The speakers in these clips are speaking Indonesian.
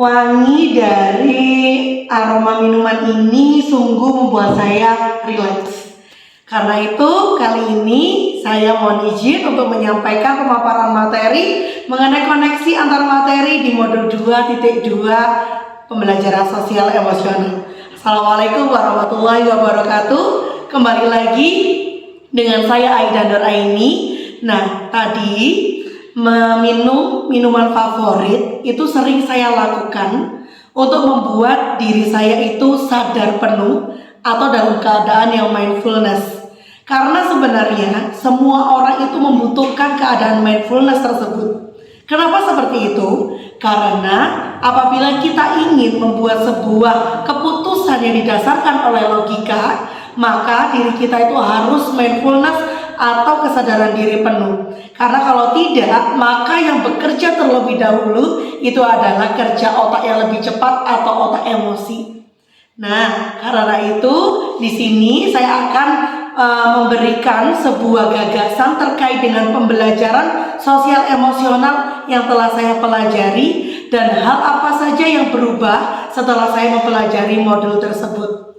Wangi dari aroma minuman ini sungguh membuat saya rileks. Karena itu kali ini saya mohon izin untuk menyampaikan pemaparan materi mengenai koneksi antar materi di modul 2.2 pembelajaran sosial emosional. Assalamualaikum warahmatullahi wabarakatuh. Kembali lagi dengan saya Aida Nur Aini. Nah, tadi meminum minuman favorit itu sering saya lakukan untuk membuat diri saya itu sadar penuh atau dalam keadaan yang mindfulness. Karena sebenarnya semua orang itu membutuhkan keadaan mindfulness tersebut. Kenapa seperti itu? Karena apabila kita ingin membuat sebuah keputusan yang didasarkan oleh logika, maka diri kita itu harus mindfulness atau kesadaran diri penuh. Karena kalau tidak, maka yang bekerja terlebih dahulu itu adalah kerja otak yang lebih cepat atau otak emosi. Nah, karena itu di sini saya akan memberikan sebuah gagasan terkait dengan pembelajaran sosial emosional yang telah saya pelajari dan hal apa saja yang berubah setelah saya mempelajari modul tersebut.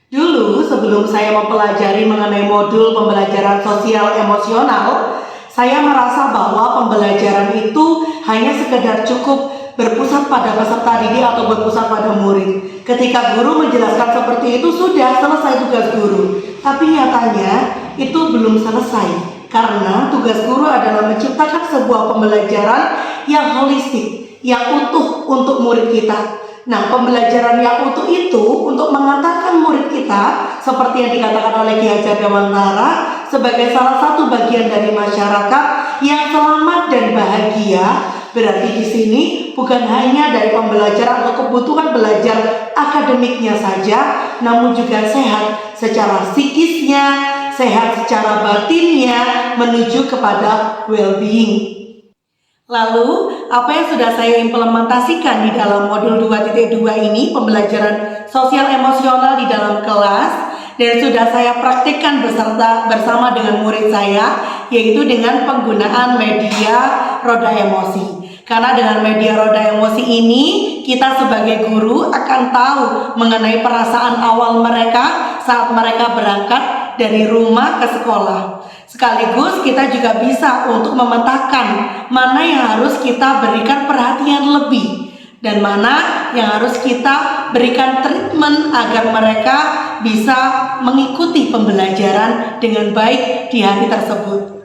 Dulu sebelum saya mempelajari mengenai modul pembelajaran sosial emosional, saya merasa bahwa pembelajaran itu hanya sekedar cukup berpusat pada peserta didik atau berpusat pada murid. Ketika guru menjelaskan seperti itu sudah selesai tugas guru. Tapi nyatanya itu belum selesai. Karena tugas guru adalah menciptakan sebuah pembelajaran yang holistik, yang utuh untuk murid kita. Nah, pembelajaran yang utuh itu untuk mengantarkan murid kita seperti yang dikatakan oleh Ki Hajar Dewantara sebagai salah satu bagian dari masyarakat yang selamat dan bahagia. Berarti di sini bukan hanya dari pembelajaran atau kebutuhan belajar akademiknya saja, namun juga sehat secara psikisnya, sehat secara batinnya menuju kepada well-being. Lalu, apa yang sudah saya implementasikan di dalam modul 2.2 ini, pembelajaran sosial emosional di dalam kelas, dan sudah saya praktikkan bersama dengan murid saya, yaitu dengan penggunaan media roda emosi. Karena dengan media roda emosi ini, kita sebagai guru akan tahu mengenai perasaan awal mereka saat mereka berangkat dari rumah ke sekolah. Sekaligus kita juga bisa untuk memetakan mana yang harus kita berikan perhatian lebih dan mana yang harus kita berikan treatment agar mereka bisa mengikuti pembelajaran dengan baik di hari tersebut.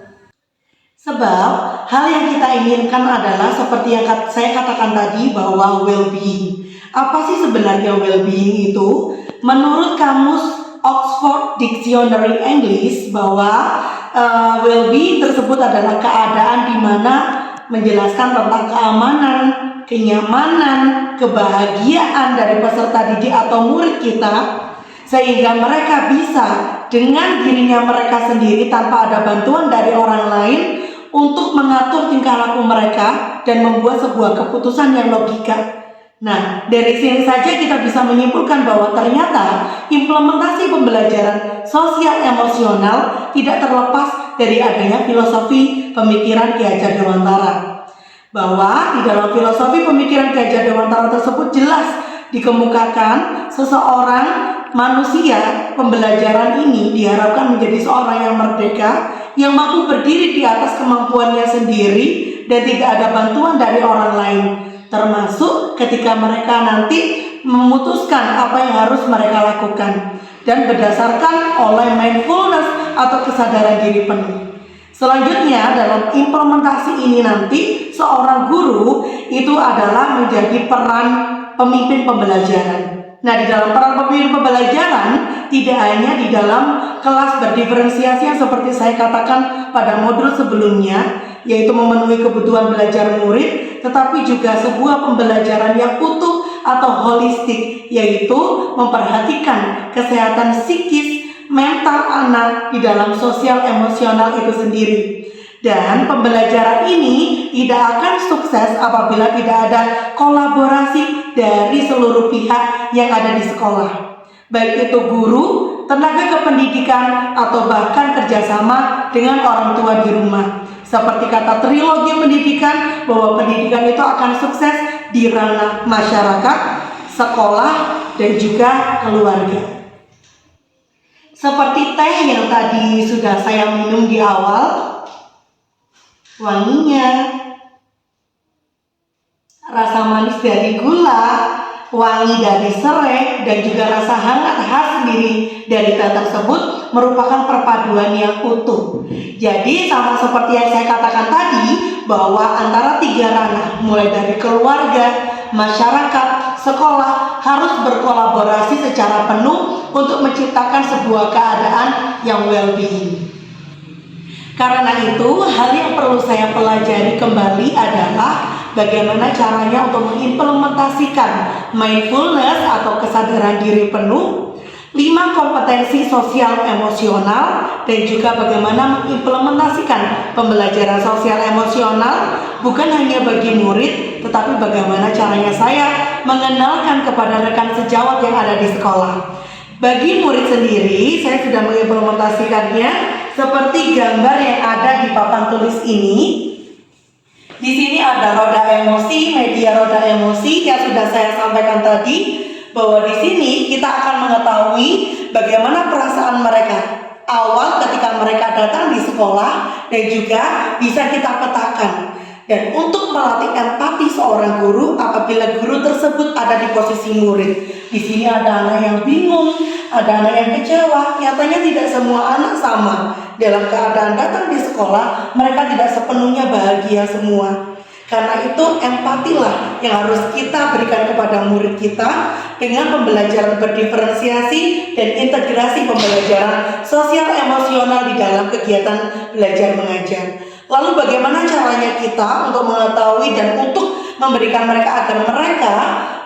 Sebab hal yang kita inginkan adalah seperti yang saya katakan tadi bahwa well-being. Apa sih sebenarnya well-being itu? Menurut kamus Oxford Dictionary English bahwa well-being tersebut adalah keadaan di mana menjelaskan tentang keamanan, kenyamanan, kebahagiaan dari peserta didik atau murid kita sehingga mereka bisa dengan dirinya mereka sendiri tanpa ada bantuan dari orang lain untuk mengatur tingkah laku mereka dan membuat sebuah keputusan yang logika. Nah, dari sini saja kita bisa menyimpulkan bahwa ternyata implementasi pembelajaran sosial emosional tidak terlepas dari adanya filosofi pemikiran Ki Hajar Dewantara. Bahwa di dalam filosofi pemikiran Ki Hajar Dewantara tersebut jelas dikemukakan seseorang manusia pembelajaran ini diharapkan menjadi seorang yang merdeka, yang mampu berdiri di atas kemampuannya sendiri dan tidak ada bantuan dari orang lain. Termasuk ketika mereka nanti memutuskan apa yang harus mereka lakukan dan berdasarkan oleh mindfulness atau kesadaran diri penuh. Selanjutnya dalam implementasi ini nanti seorang guru itu adalah menjadi peran pemimpin pembelajaran. Nah, di dalam peran pemimpin pembelajaran tidak hanya di dalam kelas berdiferensiasi yang seperti saya katakan pada modul sebelumnya, yaitu memenuhi kebutuhan belajar murid, tetapi juga sebuah pembelajaran yang utuh atau holistik, yaitu memperhatikan kesehatan psikis, mental anak di dalam sosial emosional itu sendiri. Dan pembelajaran ini tidak akan sukses apabila tidak ada kolaborasi dari seluruh pihak yang ada di sekolah. Baik itu guru, tenaga kependidikan, atau bahkan kerjasama dengan orang tua di rumah. Seperti kata trilogi pendidikan, bahwa pendidikan itu akan sukses di ranah masyarakat, sekolah, dan juga keluarga. Seperti teh yang tadi sudah saya minum di awal, wanginya, rasa manis dari gula, wangi dari serai, dan juga rasa hangat khas sendiri dari teh tersebut merupakan perpaduan yang utuh. Jadi sama seperti yang saya katakan tadi, bahwa antara tiga ranah, mulai dari keluarga, masyarakat, sekolah, harus berkolaborasi secara penuh untuk menciptakan sebuah keadaan yang well-being. Karena itu, hal yang perlu saya pelajari kembali adalah bagaimana caranya untuk mengimplementasikan mindfulness atau kesadaran diri penuh, 5 kompetensi sosial emosional, dan juga bagaimana mengimplementasikan pembelajaran sosial emosional bukan hanya bagi murid, tetapi bagaimana caranya saya mengenalkan kepada rekan sejawat yang ada di sekolah. Bagi murid sendiri, saya sudah mengimplementasikannya seperti gambar yang ada di papan tulis ini. Di sini ada roda emosi, media roda emosi yang sudah saya sampaikan tadi, bahwa di sini kita akan mengetahui bagaimana perasaan mereka awal ketika mereka datang di sekolah, dan juga bisa kita petakan. Dan untuk melatih empati seorang guru apabila guru tersebut ada di posisi murid. Di sini ada anak yang bingung, ada anak yang kecewa. Nyatanya tidak semua anak sama. Dalam keadaan datang di sekolah, mereka tidak sepenuhnya bahagia semua. Karena itu empatilah yang harus kita berikan kepada murid kita dengan pembelajaran berdiferensiasi dan integrasi pembelajaran sosial emosional di dalam kegiatan belajar mengajar. Lalu bagaimana caranya kita untuk mengetahui dan untuk memberikan mereka agar mereka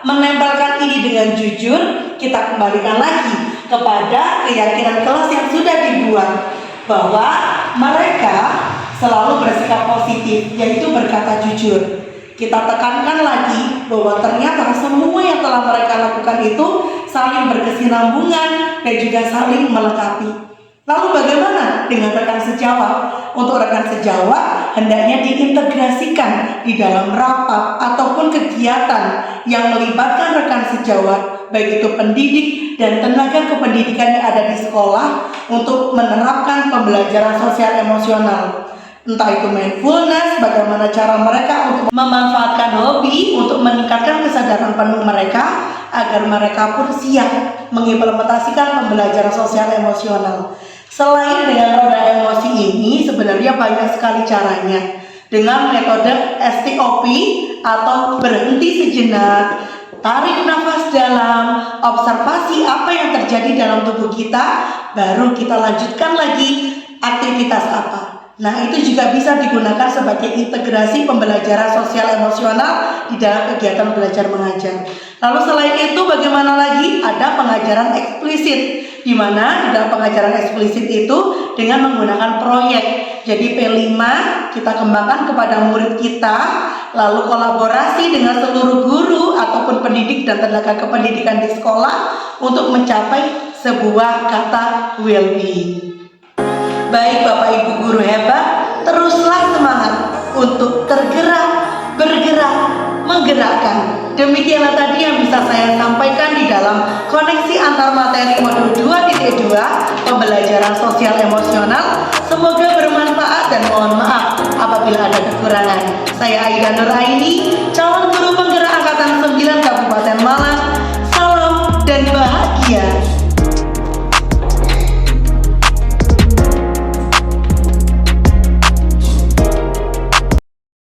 menempelkan ini dengan jujur? Kita kembalikan lagi kepada keyakinan kelas yang sudah dibuat, bahwa mereka selalu bersikap positif, yaitu berkata jujur. Kita tekankan lagi bahwa ternyata semua yang telah mereka lakukan itu saling berkesinambungan dan juga saling melengkapi. Lalu bagaimana dengan rekan sejawat? Untuk rekan sejawat hendaknya diintegrasikan di dalam rapat ataupun kegiatan yang melibatkan rekan sejawat, baik itu pendidik dan tenaga kependidikan yang ada di sekolah, untuk menerapkan pembelajaran sosial emosional. Entah itu mindfulness, bagaimana cara mereka untuk memanfaatkan hobi untuk meningkatkan kesadaran penuh mereka, agar mereka pun siap mengimplementasikan pembelajaran sosial emosional. Selain dengan roda emosi ini, sebenarnya banyak sekali caranya. Dengan metode STOP atau berhenti sejenak, tarik nafas dalam, observasi apa yang terjadi dalam tubuh kita, baru kita lanjutkan lagi aktivitas apa. Nah, itu juga bisa digunakan sebagai integrasi pembelajaran sosial emosional di dalam kegiatan belajar mengajar. Lalu selain itu bagaimana lagi? Ada pengajaran eksplisit, di mana di dalam pengajaran eksplisit itu dengan menggunakan proyek. Jadi P5 kita kembangkan kepada murid kita, lalu kolaborasi dengan seluruh guru ataupun pendidik dan tenaga kependidikan di sekolah untuk mencapai sebuah kata well-being. Baik Bapak Ibu guru hebat, teruslah semangat untuk tergerak, bergerak, menggerakkan. Demikianlah tadi yang bisa saya sampaikan di dalam koneksi antar materi modul 2.2 pembelajaran sosial emosional. Semoga bermanfaat dan mohon maaf apabila ada kekurangan. Saya Aida Nuraini.